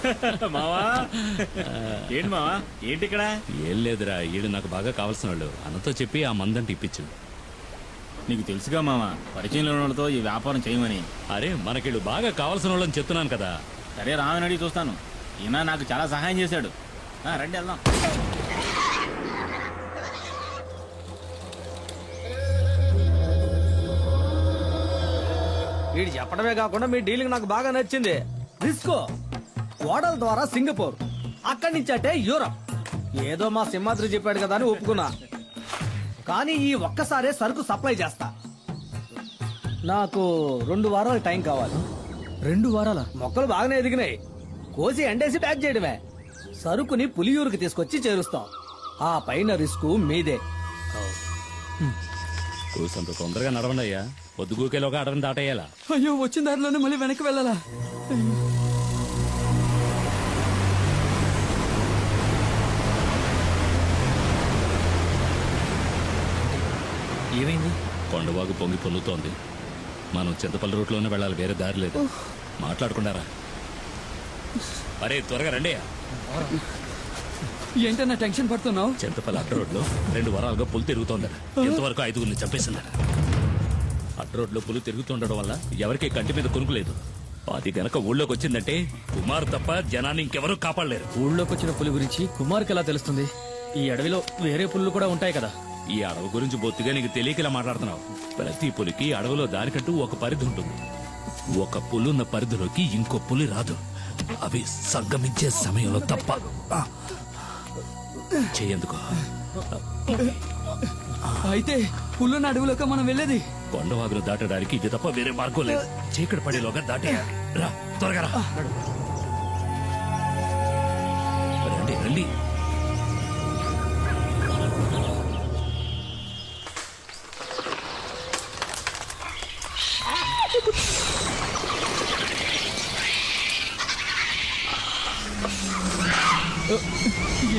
మావా ఏంటి మావా ఏంటి ఇక్కడ? ఏం లేదురా, ఈడు నాకు బాగా కావాల్సిన వాళ్ళు. అన్నతో చెప్పి ఆ మందంటే ఇప్పించు. నీకు తెలుసుగా మావా, పరిచయంలో ఉన్న వాళ్ళతో ఈ వ్యాపారం చేయమని. అరే మనకిళ్ళు బాగా కావాల్సిన వాళ్ళని చెప్తున్నాను కదా. సరే రామని అడిగి చూస్తాను. ఈయన నాకు చాలా సహాయం చేశాడు. రండి వెళ్దాం. వీడు చెప్పడమే కాకుండా మీ డీలింగ్ నాకు బాగా నచ్చింది. రిస్కో ఓడల ద్వారా సింగపూర్, అక్కడి నుంచి అంటే యూరప్. ఏదో మా సింహాద్రి చెప్పాడు కదా అని ఒప్పుకున్నా. కానీ ఈ ఒక్కసారే సరుకు సప్లై చేస్తా. నాకు 2 వారాల టైం కావాలి. 2 వారాల మొక్కలు బాగానే ఎదిగినాయి. కోసి ఎండేసి ప్యాక్ చేయడమే. సరుకుని పులియూరుకి తీసుకొచ్చి చేరుస్తాం. ఆ పైన రిస్క్ మీదే. కూసంత తొందరగా నడవండి అయ్యా. పొద్దుగూకేలోగా అడవిని దాటేయాలా? అయ్యో, వచ్చిన దారిలోనే మళ్ళీ వెనక్కి వెళ్ళాలా? ఏమైంది? కొండవాగు పొంగి పొల్లుతోంది. మనం చింతపల్లి రూట్లోనే వెళ్ళాలి, వేరే దారి లేదు. మాట్లాడుకున్నారా? అరే త్వరగా రండి. ఏంటన్నా టెన్షన్ పడుతున్నావు? చింతపల్లి అడ్డ రోడ్లో 2 వారాలుగా పులి తిరుగుతోందట. ఇంతవరకు 5గురిని చంపేసిందట. అడ్డ రోడ్లో పులి తిరుగుతుండడం వల్ల ఎవరికి కంటి మీద కొనుక్కులేదు. అది గనక ఊళ్ళోకి వచ్చిందంటే కుమార్ తప్ప జనాన్ని ఇంకెవరూ కాపాడలేరు. ఊళ్ళోకి వచ్చిన పులి గురించి కుమార్కి ఎలా తెలుస్తుంది? ఈ అడవిలో వేరే పుల్లు కూడా ఉంటాయి కదా. ఈ అడవి గురించి బొత్తిగా నీకు తెలియకలా మాట్లాడుతున్నావు. ప్రతి పులికి అడవిలో దానికంటూ ఒక పరిధి ఉంటుంది. ఒక పులున్న పరిధిలోకి ఇంకో పులి రాదు. అవి సంగమించే సమయంలో తప్ప. చేయందుకో. అయితే పుల్లున్న అడవిలోకి మనం వెళ్ళేది? కొండవాగును దాటడానికి ఇది తప్ప వేరే మార్గం లేదు. చీకటి పడేలోగా దాటే రా, త్వరగా రా. రండి రండి.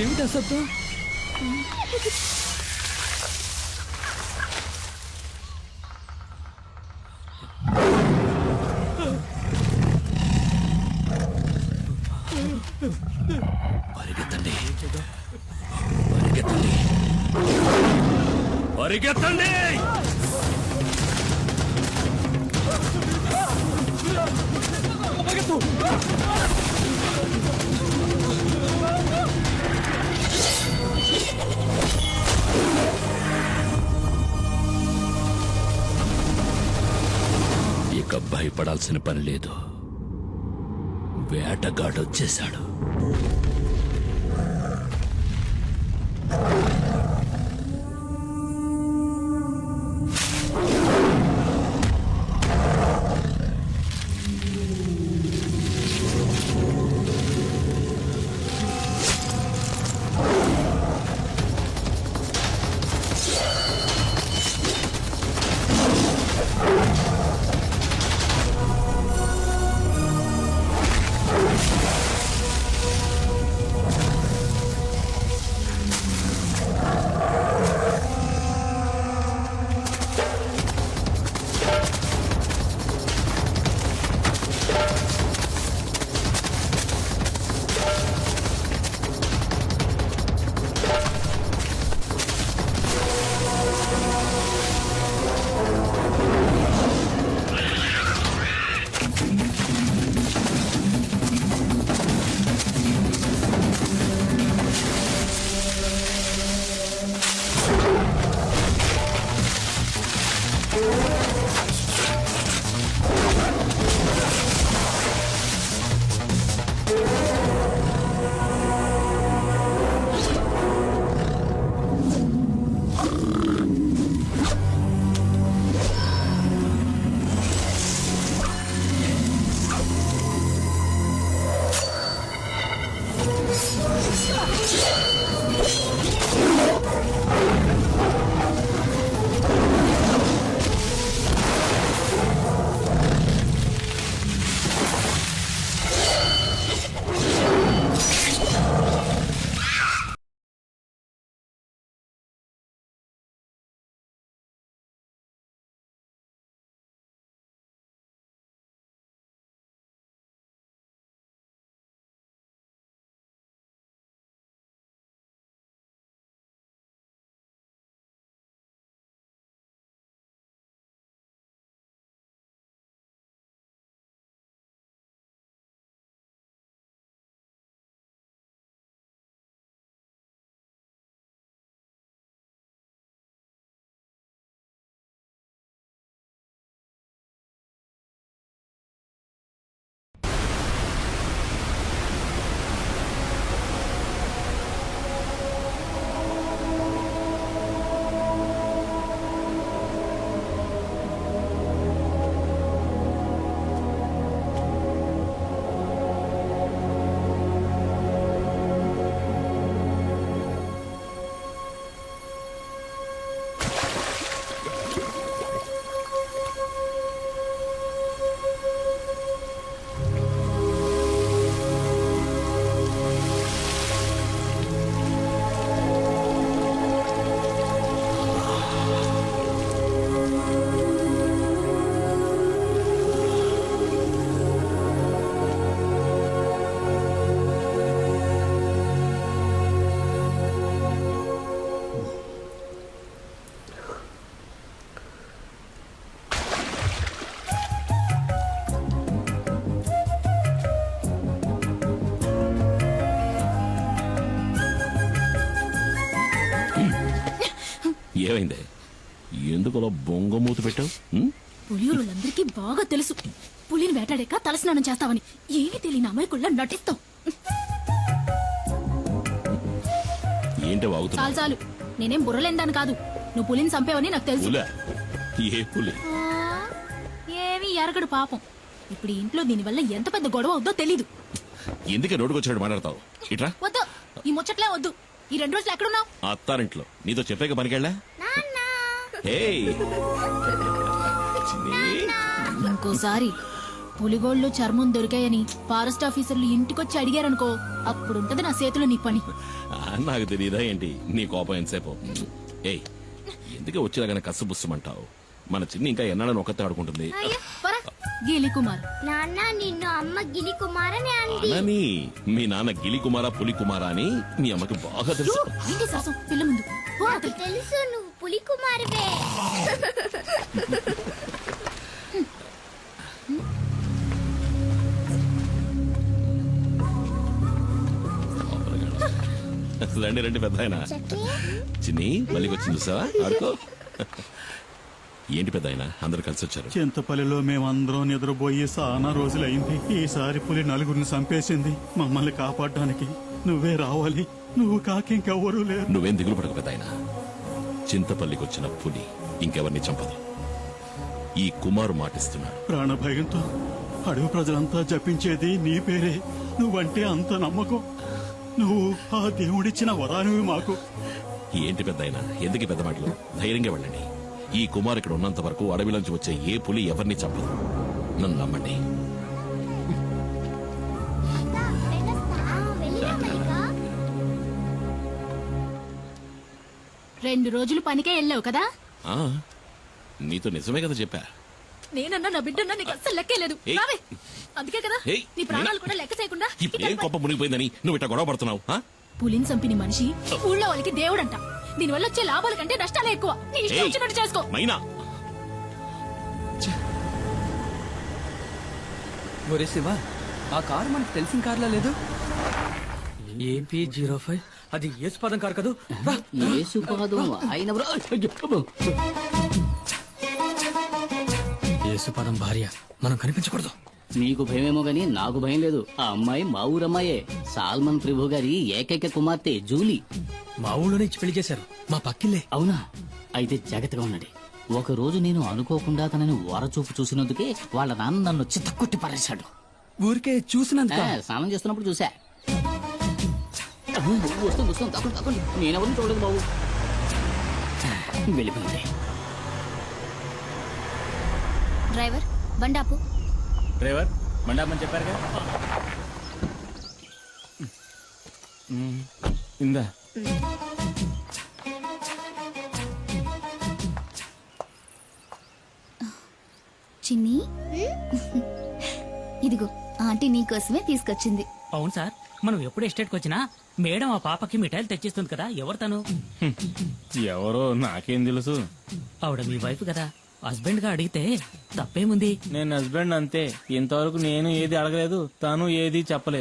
ఏమిటా శబ్దం? పరిగెత్తండి, పరిగెత్తండి, పరిగెత్తండి. ఇక భయపడాల్సిన పని లేదు. వేటగాడొచ్చేశాడు. ఏమైంది? ఎందుకు అలా బొంగమూతి పెట్టావు? పులియూరులందరికీ బాగా తెలుసు పులిని వేటాడాక తలస్నానం చేస్తావని. ఏమీ తెలియని అమాయకుల్లా నటిస్తావు. ఏంటి వాగుతున్నా? చాలు చాలు, నేనేం బుర్రలేందాను కాదు. నువ్వు పులిని చంపేవని నాకు తెలుసు. పులా? ఏ పులి? ఆ, ఏమీ ఎరగడు పాపం. ఇప్పుడు ఈ ఇంట్లో దీనివల్ల ఎంత పెద్ద గొడవ అవుద్దో తెలీదు. ఎందుకే రోడ్డుకు వచ్చాడు మాట్లాడతావు? ఇట్రా. వద్దు, ఈ ముచ్చట్లే వద్దు. ఈ 2 రోజులు ఎక్కడున్నావు? అత్తారింట్లో నీతో చెప్పాక పనికెళ్ళా? ఏయ్, చిన్ని. ఇంకోసారి పులిగోళ్ళు చర్మం దొరికాయని ఫారెస్ట్ ఆఫీసర్లు ఇంటికొచ్చి అడిగారనుకో, అప్పుడుంటది నా చేతిలో నీ పని. నాకు తెలియదా ఏంటి నీ కోపం ఎంతసేపు? ఏయ్, ఎందుకే వచ్చేలాగానే కసుబుస్సమంటావు? మన చిన్ని ఇంకా ఎన్నాడని ఒక్కతే ఆడుకుంటుంది. గీలి కుమార్. నాన్న నిన్ను అమ్మ గిలి కుమారని అంది. అనని మీ నాన్న గిలి కుమారా పులి కుమారా అని మీ అమ్మకి బాగా తెలుసు. ఏంటి శాసం పిల్ల ముందు పో నాకు అవతలికి. తెలుసు నువ్వు పులి కుమారువే. రండి రండి పెద్ద ఆయన. చక్కి చిన్ని మళ్ళీ వచ్చింది చూసావా? ఆడుకో. ఏంటి పెద్ద ఆయన అందరు కలిసి వచ్చారు? చింతపల్లిలో మేమందరం నిద్రపోయి చాలా రోజులైంది. ఈసారి పులి 4గురిని చంపేసింది. మమ్మల్ని కాపాడడానికి నువ్వే రావాలి. నువ్వు కాక ఇంకెవ్వరూ లేరు. నువ్వేం దిగులు పడకు పెద్ద ఆయన. చింతపల్లికి వచ్చిన పులి ఇంకెవరిని చంపదు. ఈ కుమారు మాటిస్తున్నాడు. ప్రాణభయంతో అడవి ప్రజలంతా జపించేది నీ పేరే. నువ్వంటే అంత నమ్మకం. నువ్వు ఆ దేవుడిచ్చిన వరానివి మాకు. ఏంటి పెద్ద ఆయన ఎందుకు ఈ పెద్ద మాటలు? ధైర్యంగా వెళ్ళండి. ఈ కుమార్ ఇక్కడ ఉన్నంత వరకు అడవిలోంచి వచ్చే ఏ పులి ఎవరిని చంపదు. నన్ను నమ్మండి. వెళ్ళినా 2 రోజులు పనికే వెళ్ళావు కదా? ఆ, నీతో నిజమే కదా చెప్పా. నేనన్నా నా బిడ్డన్నా నీకు అస్సలు లెక్కేలేదు. ఏయ్. రావే. అందుకే కదా ఏయ్, నీ ప్రాణాలు కూడా లెక్క చేయకుండా ఇప్పుడు ఏం కొప్ప మునిగిపోయిందని నువ్వు ఇట్లా గొడవ పడుతున్నావు? ఆ? పులిని చంపిన మనిషి ఊళ్ళో వాళ్ళకి దేవుడంట. దీనివల్ల వచ్చే లాభాల కంటే నష్టాలే ఎక్కువ. నీ ఇష్టం ఏయ్, వచ్చినట్టు చేసుకో. మైనా ఒరే శివ, ఆ కారు మనకు తెలిసిన కార్లా లేదు. AP05 అది యేసుపాదం కారు కదూ. యేసుపాదం భార్య, మనం కనిపించకూడదు. నీకు భయమేమో గాని నాకు భయం లేదు. ఆ అమ్మాయి మా ఊరమ్మాయే. సాల్మన్ ప్రభు గారి ఏకైక కుమార్తె జూలీ. మా ఊళ్ళోనే ఇచ్చి పెళ్లి చేశారు. మా పక్కిల్లే. అవునా? అయితే జాగ్రత్తగా ఉండండి. ఒక రోజు నేను అనుకోకుండా తనని వరచూపు చూసినందుకే వాళ్ళ నాన్న నన్ను చిత్తకొట్టి పారేశాడు. ఊరికే చూసినందుక? స్నానం చేస్తున్నప్పుడు చూసా. వస్తుంది వస్తుంది, తక్కువ తక్కువ. నేనెవరిని చూడలేదు బాబు. వెళ్ళిపోయింది. డ్రైవర్ బండాపు. డ్రైవర్ మండాపని చెప్పారు కదా. ఇందా చిన్ని ఇదిగో ఆంటీ నీకోసమే తీసుకొచ్చింది. అవును సార్, మనం ఎప్పుడు ఎస్టేట్కి వచ్చినా మేడం ఆ పాపకి మిఠాయిలు తెచ్చిస్తుంది కదా. ఎవరు తను? ఎవరో నాకేం తెలుసు. ఆవిడ మీ వైఫ్ కదా. హస్బెండ్ గా అడిగితే తప్పేముంది? నేను హస్బెండ్ అంతే. ఇంతవరకు నేను ఏది అడగలేదు, తను ఏది చెప్పలేదు.